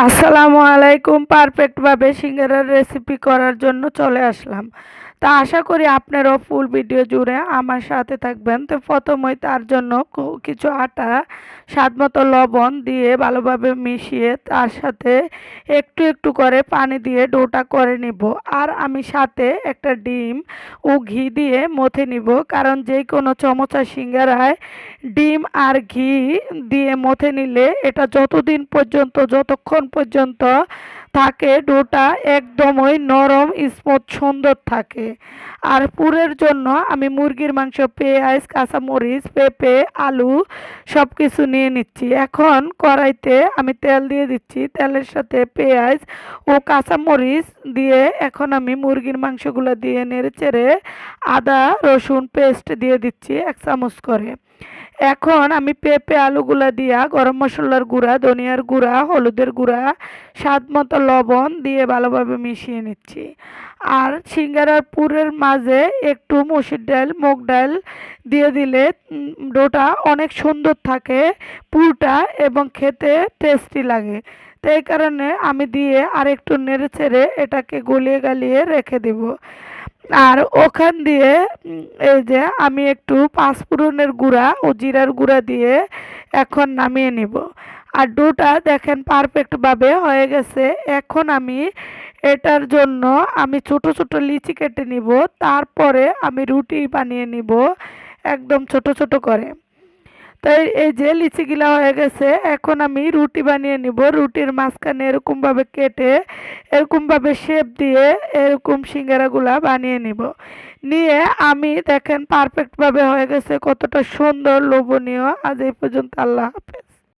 আসসালামু আলাইকুম। পারফেক্টভাবে সিঙ্গারার রেসিপি করার জন্য চলে আসলাম। তা আশা করি আপনারাও ফুল ভিডিও জুড়ে আমার সাথে থাকবেন। তো প্রথমেই তার জন্য কিছু আটা, স্বাদমতো লবণ দিয়ে ভালোভাবে মিশিয়ে তার সাথে একটু একটু করে পানি দিয়ে ডোটা করে নিব। আর আমি সাথে একটা ডিম ও ঘি দিয়ে মথে নিব, কারণ যে কোনো চমচা সিঙ্গারায় ডিম আর ঘি দিয়ে মথে নিলে এটা যতক্ষণ পর্যন্ত থাকে ডোটা একদমই নরম স্মুথ সুন্দর থাকে। আর পুরের জন্য আমি মুরগির মাংস, পেঁয়াজ, কাঁচামরিচ, পেঁপে, আলু সব কিছু নিয়ে নিচ্ছি। এখন কড়াইতে আমি তেল দিয়ে দিচ্ছি। তেলের সাথে পেঁয়াজ ও কাঁচামরিচ দিয়ে এখন আমি মুরগির মাংসগুলো দিয়ে নেড়েচেড়ে আদা রসুন পেস্ট দিয়ে দিচ্ছি 1 চামচ করে। এখন আমি পেঁপে আলুগুলা দিয়া গরম মশলার গুঁড়া, ধনিয়ার গুঁড়া, হলুদের গুঁড়া, স্বাদ মতো লবণ দিয়ে ভালোভাবে মিশিয়ে নিচ্ছি। আর সিঙ্গারার পুরের মাঝে একটু মসুর ডাল, মুগ ডাল দিয়ে দিলে ডোটা অনেক সুন্দর থাকে পুরটা এবং খেতে টেস্টি লাগে। তো এই কারণে আমি দিয়ে আর একটু নেড়ে চেড়ে এটাকে গলিয়ে গালিয়ে রেখে দেব। আর ওখান দিয়ে এই যে আমি একটু পাঁচফোড়নের গুঁড়া ও জিরার গুঁড়া দিয়ে এখন নামিয়ে নিব। আর ডোটা দেখেন পারফেক্টভাবে হয়ে গেছে। এখন আমি এটার জন্য আমি ছোট ছোট লিচি কেটে নিব, তারপরে আমি রুটি বানিয়ে নিব একদম ছোট ছোট করে। তাই এই যে লিচিগুলা হয়ে গেছে, এখন আমি রুটি বানিয়ে নিব। রুটির মাঝখানে এরকমভাবে কেটে এরকমভাবে শেপ দিয়ে এরকম সিঙ্গারাগুলা বানিয়ে নিব। নিয়ে আমি দেখেন পারফেক্টভাবে হয়ে গেছে, কতটা সুন্দর লোভনীয়। আজ এই পর্যন্ত, আল্লাহ হাফেজ।